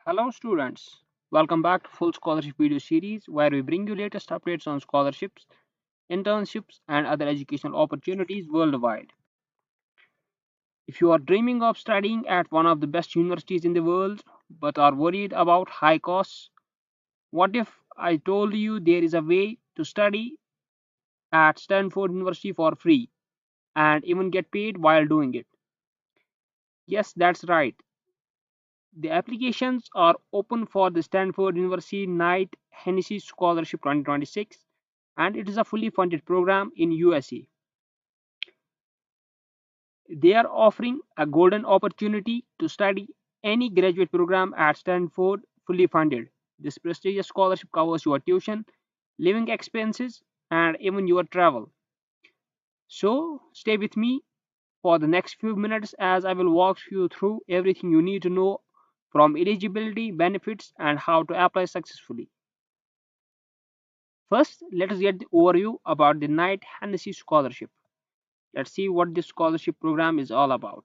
Hello students, welcome back to Full Scholarship video series where we bring you latest updates on scholarships, internships and other educational opportunities worldwide. If you are dreaming of studying at one of the best universities in the world but are worried about high costs, what if I told you there is a way to study at Stanford University for free and even get paid while doing it? Yes, that's right. The applications are open for the Stanford University Knight-Hennessy Scholarship 2026 and it is a fully funded program in USA. They are offering a golden opportunity to study any graduate program at Stanford fully funded. This prestigious scholarship covers your tuition, living expenses, and even your travel. So stay with me for the next few minutes as I will walk you through everything you need to know from eligibility, benefits, and how to apply successfully. First, let us get the overview about the Knight-Hennessy Scholarship. Let's see what this scholarship program is all about.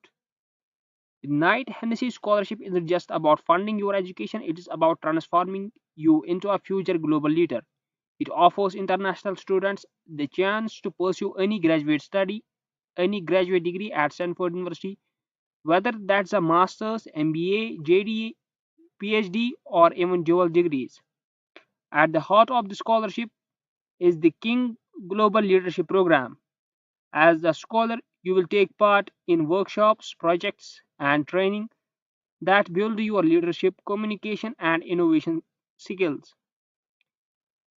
The Knight-Hennessy Scholarship isn't just about funding your education, it is about transforming you into a future global leader. It offers international students the chance to pursue any graduate degree at Stanford University, whether that's a master's, MBA, JD, PhD, or even dual degrees. At the heart of the scholarship is the King Global Leadership Program. As a scholar, you will take part in workshops, projects, and training that build your leadership, communication, and innovation skills.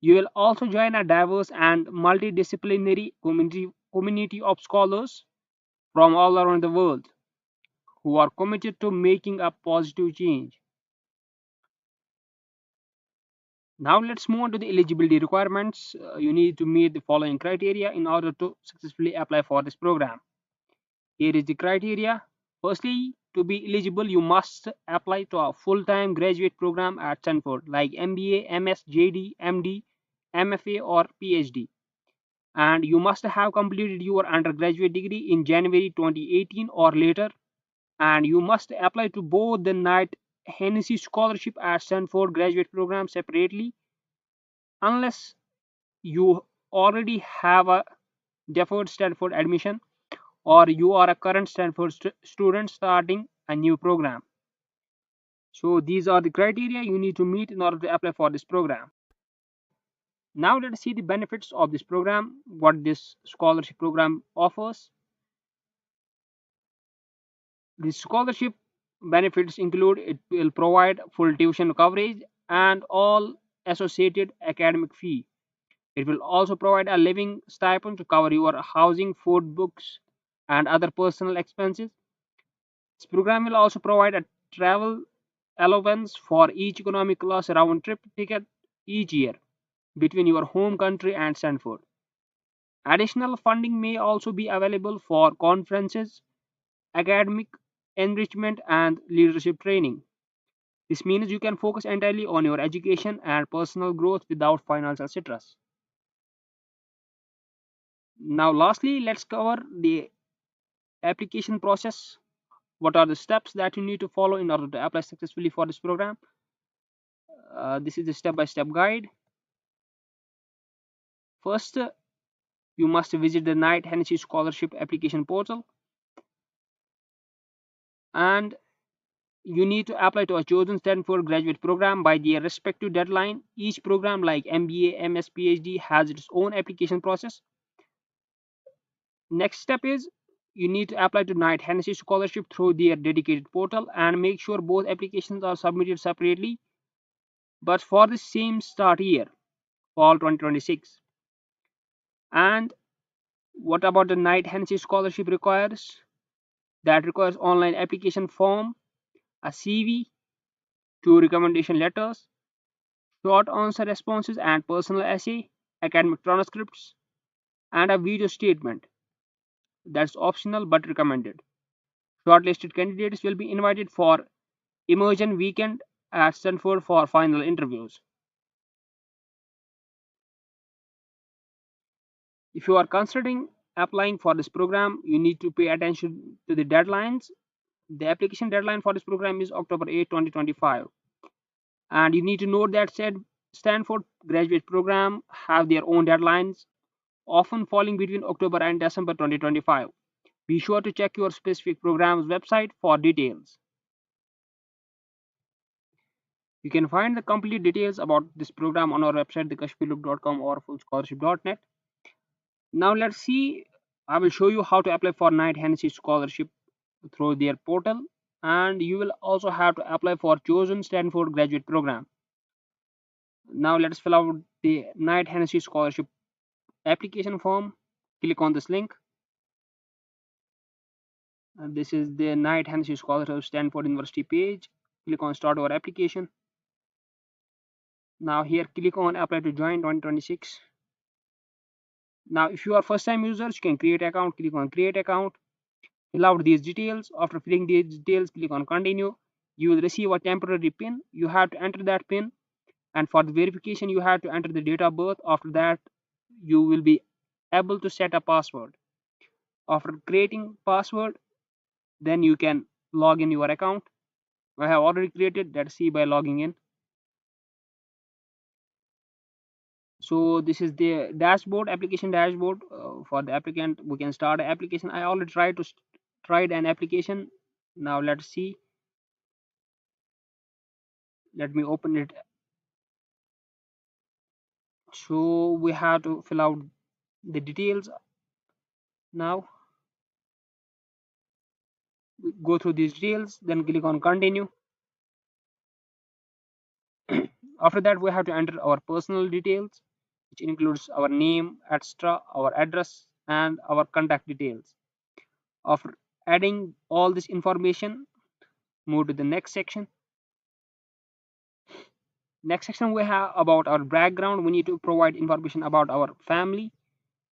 You will also join a diverse and multidisciplinary community of scholars from all around the world who are committed to making a positive change. Now let's move on to the eligibility requirements. You need to meet the following criteria in order to successfully apply for this program. Here is the criteria. Firstly, to be eligible, you must apply to a full-time graduate program at Stanford like MBA, MS, JD, MD, MFA, or PhD. And you must have completed your undergraduate degree in January 2018 or later. And you must apply to both the Knight-Hennessy Scholarship at Stanford graduate program separately unless you already have a deferred Stanford admission or you are a current Stanford student starting a new program. So these are the criteria you need to meet in order to apply for this program. Now let's see the benefits of this program, what this scholarship program offers. The scholarship benefits include it will provide full tuition coverage and all associated academic fee. It will also provide a living stipend to cover your housing, food, books, and other personal expenses. This program will also provide a travel allowance for each economic class round trip ticket each year between your home country and Stanford. Additional funding may also be available for conferences, academic enrichment, and leadership training. This means you can focus entirely on your education and personal growth without financial stress. Now, lastly, let's cover the application process. What are the steps that you need to follow in order to apply successfully for this program? This is the step-by-step guide. First, you must visit the Knight-Hennessy Scholarship application portal and you need to apply to a chosen Stanford graduate program by their respective deadline. Each program like MBA, MS, PhD has its own application process. Next step is you need to apply to Knight-Hennessy Scholarship through their dedicated portal and make sure both applications are submitted separately but for the same start year, fall 2026. And what about the Knight-Hennessy Scholarship requires? That requires online application form, a CV, two recommendation letters, short answer responses and personal essay, academic transcripts, and a video statement. That's optional but recommended. Shortlisted candidates will be invited for immersion weekend at Stanford for final interviews. If you are considering applying for this program, you need to pay attention to the deadlines. The application deadline for this program is October 8, 2025. And you need to note that said Stanford graduate program have their own deadlines, often falling between October and December 2025. Be sure to check your specific program's website for details. You can find the complete details about this program on our website, thekashmirlook.com or fullscholarship.net. Now let's see. I will show you how to apply for Knight-Hennessy Scholarship through their portal, and you will also have to apply for chosen Stanford graduate program. Now let's fill out the Knight-Hennessy Scholarship application form. Click on this link. This is the Knight-Hennessy Scholarship Stanford University page. Click on start our application. Now here click on apply to join 2026. Now if you are first time users, you can create account. Click on create account. Fill out these details. After filling these details, click on continue. You will receive a temporary pin. You have to enter that pin, and for the verification you have to enter the date of birth. After that you will be able to set a password. After creating password, then you can log in your account. I have already created. Let's see by logging in. So this is the dashboard, application dashboard. For the applicant, we can start an application. I already tried an application. Now let's see. Let me open it. So we have to fill out the details. Now go through these details, then click on continue. After that we have to enter our personal details, which includes our name, etc., our address, and our contact details. After adding all this information, move to the next section. Next section we have about our background. We need to provide information about our family.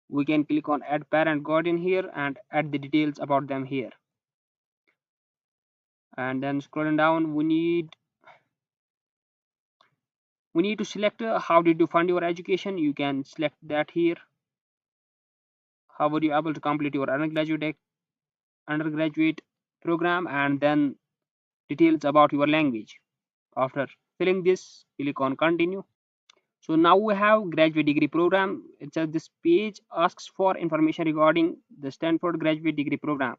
We can click on add parent guardian here and add the details about them here. And then scrolling down, we need to select how did you fund your education. You can select that here. How were you able to complete your undergraduate program, and then details about your language. After filling this, click on continue. So now we have graduate degree program. It's this page asks for information regarding the Stanford graduate degree program.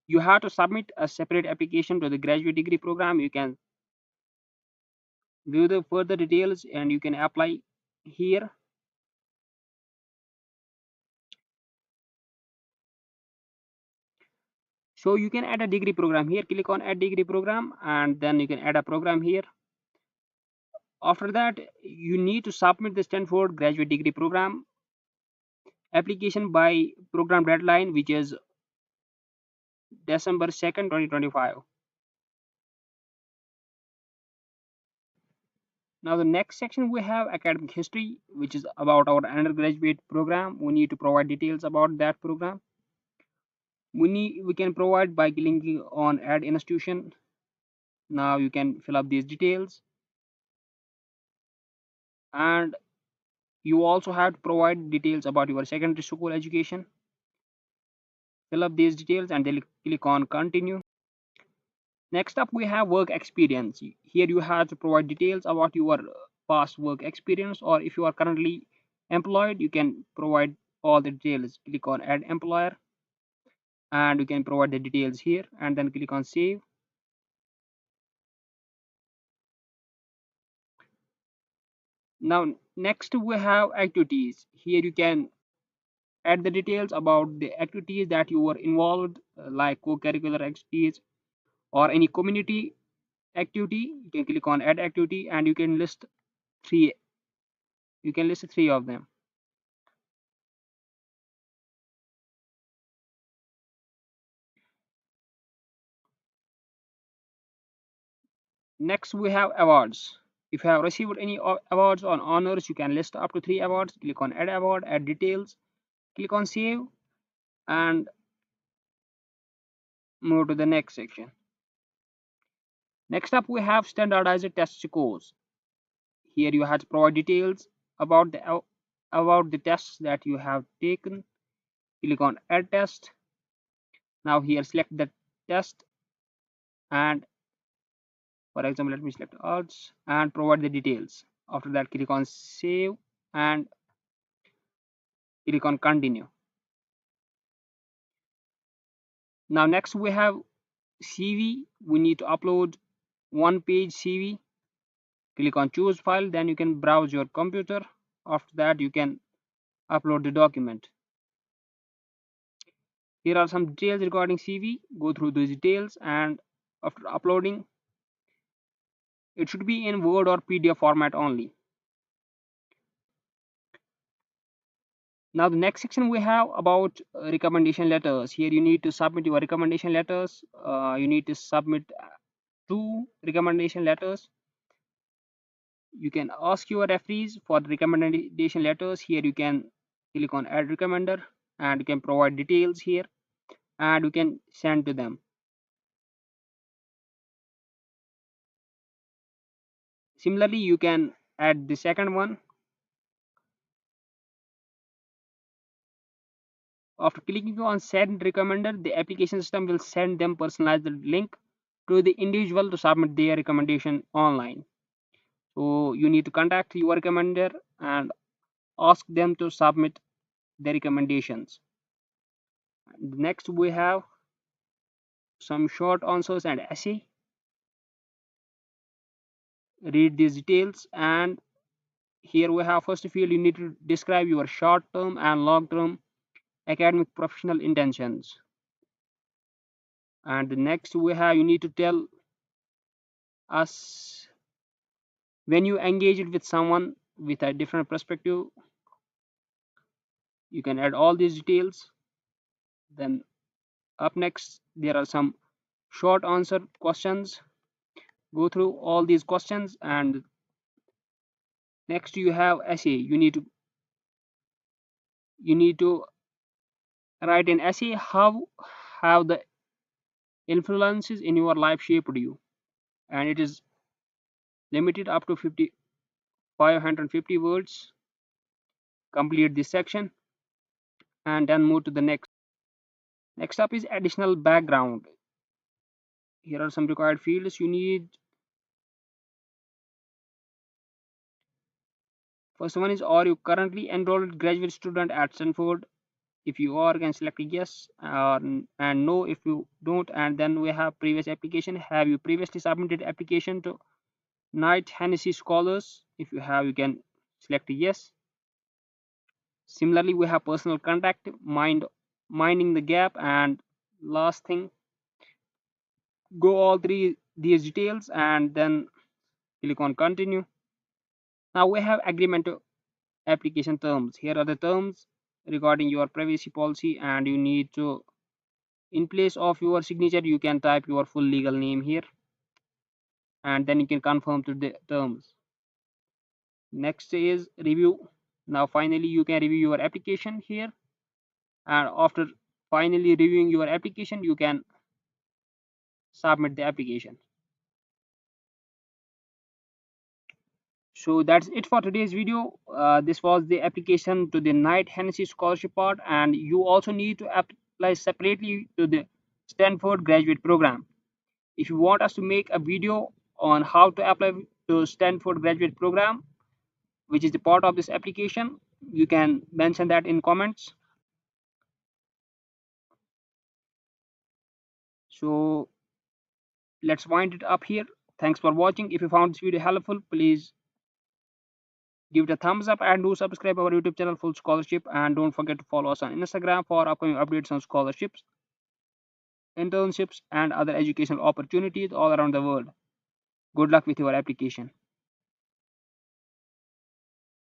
You have to submit a separate application to the graduate degree program. You can view the further details and you can apply here. So you can add a degree program here. Click on add degree program and then you can add a program here. After that, you need to submit the Stanford graduate degree program application by program deadline, which is December 2nd, 2025. Now the next section we have academic history, which is about our undergraduate program. We need to provide details about that program. We can provide by clicking on add institution. Now you can fill up these details, and you also have to provide details about your secondary school education. Fill up these details and then click on continue. Next up we have work experience. Here you have to provide details about your past work experience, or if you are currently employed you can provide all the details. Click on add employer and you can provide the details here and then click on save. Now next we have activities. Here you can add the details about the activities that you were involved, like co-curricular activities or any community activity. You can click on add activity and three you can list three of them. Next we have awards. If you have received any awards or honors, you can list up to three awards. Click on add award, add details, click on save and move to the next section. Next up we have standardized test scores. Here you have to provide details about the tests that you have taken. Click on add test. Now here select the test and For example, let me select arts and provide the details. After that, click on save and click on continue. Now next we have CV. We need to upload one page CV. Click on choose file, then you can browse your computer. After that, you can upload the document. Here are some details regarding CV. Go through those details, and after uploading, it should be in Word or PDF format only. Now the next section we have about recommendation letters. Here you need to submit your recommendation letters. You need to submit two recommendation letters. You can ask your referees for the recommendation letters. Here you can click on add recommender and you can provide details here and you can send to them. Similarly, you can add the second one. After clicking on send recommender, the application system will send them personalized link to the individual to submit their recommendation online. So you need to contact your recommender and ask them to submit the recommendations. Next we have some short answers and essay. Read these details, and here we have first field. You need to describe your short term and long term academic professional intentions. And the next we have, you need to tell us when you engaged with someone with a different perspective. You can add all these details. Then up next there are some short answer questions. Go through all these questions, and next you have essay. You need to write an essay. How have the influences in your life shaped you? And it is limited up to 550 words. Complete this section and then move to the next. Next up is additional background. Here are some required fields you need. First one is, are you currently enrolled graduate student at Stanford? If you are, you can select yes and no if you don't. And then we have previous application. Have you previously submitted application to Knight-Hennessy Scholars? If you have, you can select yes. Similarly, we have personal contact, minding the gap, and last thing, go all three these details and then click on continue. Now we have agreement to application terms. Here are the terms regarding your privacy policy, and you need to, in place of your signature, you can type your full legal name here and then you can confirm to the terms. Next is review. Now finally you can review your application here, and after finally reviewing your application you can submit the application. So that's it for today's video. This was the application to the Knight-Hennessy Scholarship part, and you also need to apply separately to the Stanford graduate program. If you want us to make a video on how to apply to Stanford graduate program, which is the part of this application, you can mention that in comments. So let's wind it up here. Thanks for watching. If you found this video helpful, please give it a thumbs up and do subscribe our YouTube channel Full Scholarship, and don't forget to follow us on Instagram for upcoming updates on scholarships, internships, and other educational opportunities all around the world. Good luck with your application.